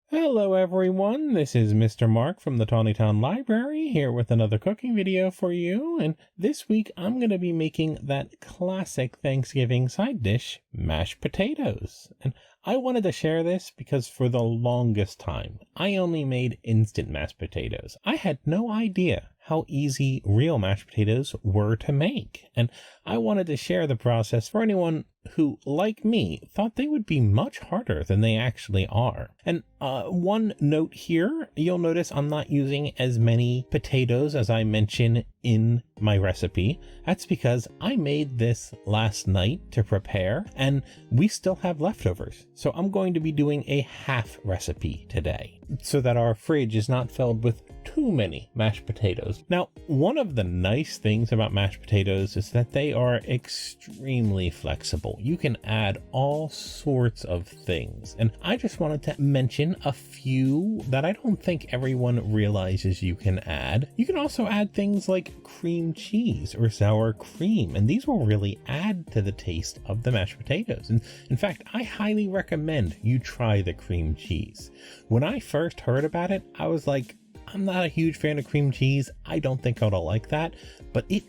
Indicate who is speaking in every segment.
Speaker 1: Hello everyone, this is Mr. Mark from the Tawny Town Library here with another cooking video for you, and this week I'm going to be making that classic Thanksgiving side dish, mashed potatoes. And I wanted to share this because for the longest time I only made instant mashed potatoes. I had no idea how easy real mashed potatoes were to make, and I wanted to share the process for anyone who, like me, thought they would be much harder than they actually are. And one note here, you'll notice I'm not using as many potatoes as I mention in my recipe. That's because I made this last night to prepare, and we still have leftovers. So I'm going to be doing a half recipe today, so that our fridge is not filled with too many mashed potatoes. Now, one of the nice things about mashed potatoes is that they are extremely flexible. You can add all sorts of things. And I just wanted to mention a few that I don't think everyone realizes you can add. You can also add things like cream cheese or sour cream, and these will really add to the taste of the mashed potatoes. And in fact, I highly recommend you try the cream cheese. When I first heard about it, I was like, I'm not a huge fan of cream cheese. I don't think I'll like that, but it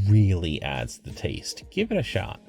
Speaker 1: really adds the taste. Give it a shot.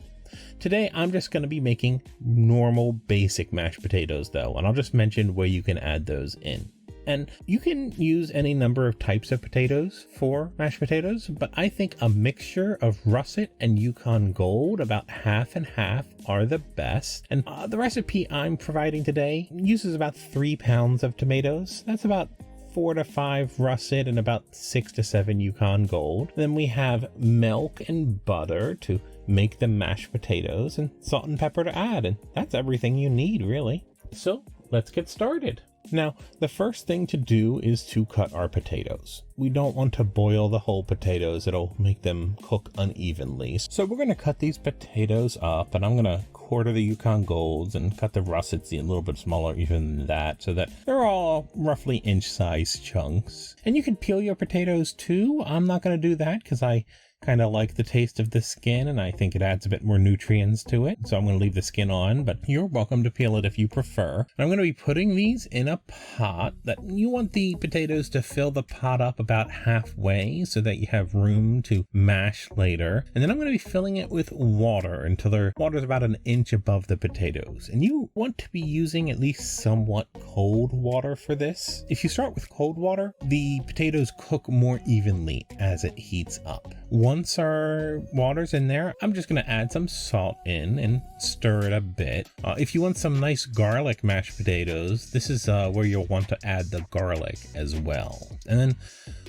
Speaker 1: Today, I'm just going to be making normal basic mashed potatoes though, and I'll just mention where you can add those in. And you can use any number of types of potatoes for mashed potatoes, but I think a mixture of Russet and Yukon Gold, about half and half, are the best. And the recipe I'm providing today uses about 3 pounds of tomatoes. That's about 4 to 5 Russet and about 6 to 7 Yukon Gold. Then we have milk and butter to make the mashed potatoes, and salt and pepper to add, and that's everything you need really. So let's get started. Now, the first thing to do is to cut our potatoes. We don't want to boil the whole potatoes, it'll make them cook unevenly. So we're going to cut these potatoes up, and I'm going to quarter the Yukon Golds and cut the Russets a little bit smaller even than that, so that they're all roughly inch-sized chunks. And you can peel your potatoes too. I'm not going to do that because I kind of like the taste of the skin, and I think it adds a bit more nutrients to it. So I'm going to leave the skin on, but you're welcome to peel it if you prefer. I'm going to be putting these in a pot that you want the potatoes to fill the pot up about halfway so that you have room to mash later. And then I'm going to be filling it with water until the water's about an inch above the potatoes. And you want to be using at least somewhat cold water for this. If you start with cold water, the potatoes cook more evenly as it heats up. Once our water's in there, I'm just going to add some salt in and stir it a bit. If you want some nice garlic mashed potatoes, this is where you'll want to add the garlic as well. And then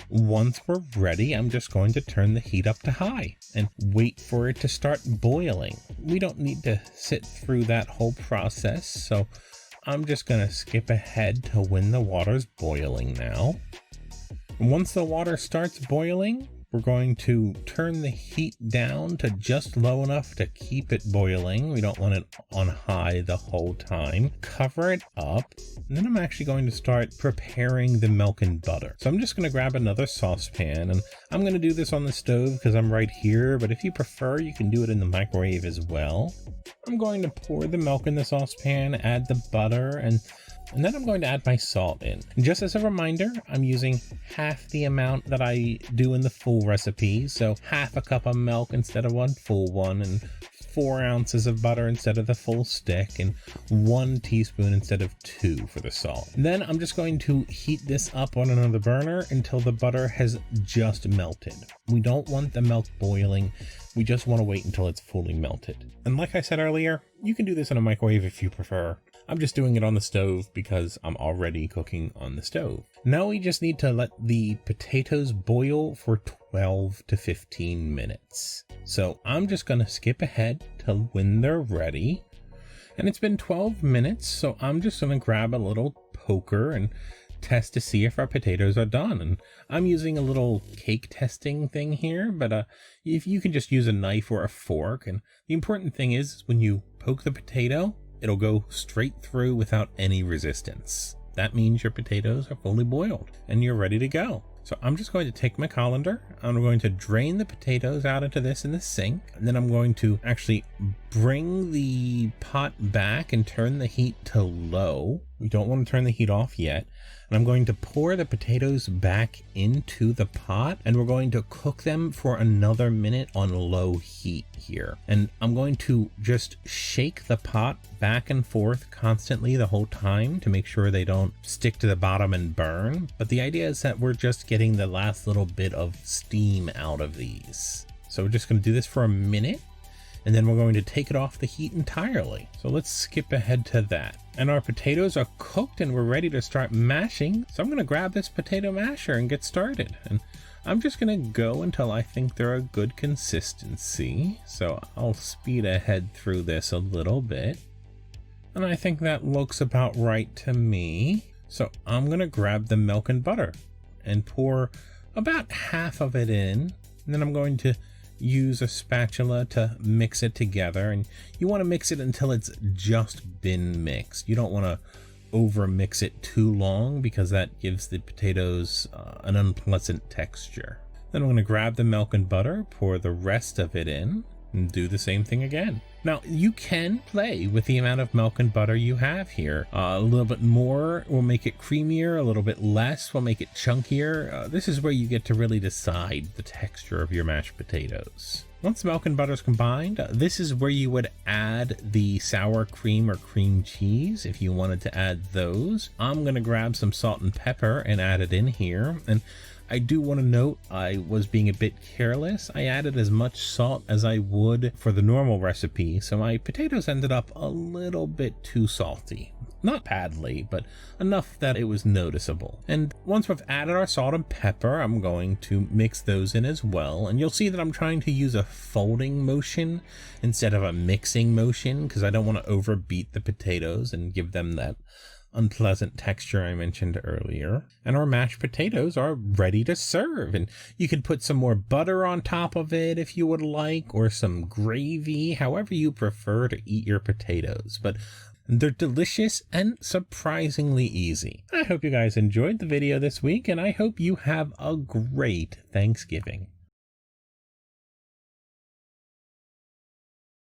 Speaker 1: once we're ready, I'm just going to turn the heat up to high and wait for it to start boiling. We don't need to sit through that whole process, so I'm just going to skip ahead to when the water's boiling now. Once the water starts boiling, we're going to turn the heat down to just low enough to keep it boiling. We don't want it on high the whole time. Cover it up, and then I'm actually going to start preparing the milk and butter. So I'm just going to grab another saucepan, and I'm going to do this on the stove because I'm right here, but if you prefer, you can do it in the microwave as well. I'm going to pour the milk in the saucepan, add the butter, and then I'm going to add my salt in. And just as a reminder, I'm using half the amount that I do in the full recipe. So half a cup of milk instead of one full one, and 4 ounces of butter instead of the full stick, and 1 teaspoon instead of 2 for the salt. Then I'm just going to heat this up on another burner until the butter has just melted. We don't want the milk boiling. We just want to wait until it's fully melted. And like I said earlier, you can do this in a microwave if you prefer. I'm just doing it on the stove because I'm already cooking on the stove. Now we just need to let the potatoes boil for 12 to 15 minutes. So I'm just going to skip ahead to when they're ready. And it's been 12 minutes, so I'm just going to grab a little poker and test to see if our potatoes are done. And I'm using a little cake testing thing here, but if you can just use a knife or a fork. And the important thing is when you poke the potato, it'll go straight through without any resistance. That means your potatoes are fully boiled and you're ready to go. So I'm just going to take my colander, I'm going to drain the potatoes out into this in the sink, and then I'm going to actually bring the pot back and turn the heat to low We don't want to turn the heat off yet. And I'm going to pour the potatoes back into the pot, and we're going to cook them for another minute on low heat here. And I'm going to just shake the pot back and forth constantly the whole time to make sure they don't stick to the bottom and burn. But the idea is that we're just getting the last little bit of steam out of these. So we're just going to do this for a minute, and then we're going to take it off the heat entirely. So let's skip ahead to that. And our potatoes are cooked and we're ready to start mashing. So I'm going to grab this potato masher and get started. And I'm just going to go until I think they're a good consistency. So I'll speed ahead through this a little bit. And I think that looks about right to me. So I'm going to grab the milk and butter and pour about half of it in. And then I'm going to use a spatula to mix it together, and you want to mix it until it's just been mixed. You don't want to over mix it too long because that gives the potatoes an unpleasant texture. Then I'm going to grab the milk and butter, pour the rest of it in, and do the same thing again. Now you can play with the amount of milk and butter you have here. A little bit more will make it creamier, a little bit less will make it chunkier. This is where you get to really decide the texture of your mashed potatoes. Once milk and butter is combined, this is where you would add the sour cream or cream cheese if you wanted to add those. I'm going to grab some salt and pepper and add it in here. And I do want to note I was being a bit careless. I added as much salt as I would for the normal recipe, so my potatoes ended up a little bit too salty. Not badly, but enough that it was noticeable. And once we've added our salt and pepper, I'm going to mix those in as well. And you'll see that I'm trying to use a folding motion instead of a mixing motion because I don't want to overbeat the potatoes and give them that unpleasant texture I mentioned earlier. And our mashed potatoes are ready to serve, and you could put some more butter on top of it if you would like, or some gravy, however you prefer to eat your potatoes. But they're delicious and surprisingly easy. I hope you guys enjoyed the video this week, and I hope you have a great Thanksgiving.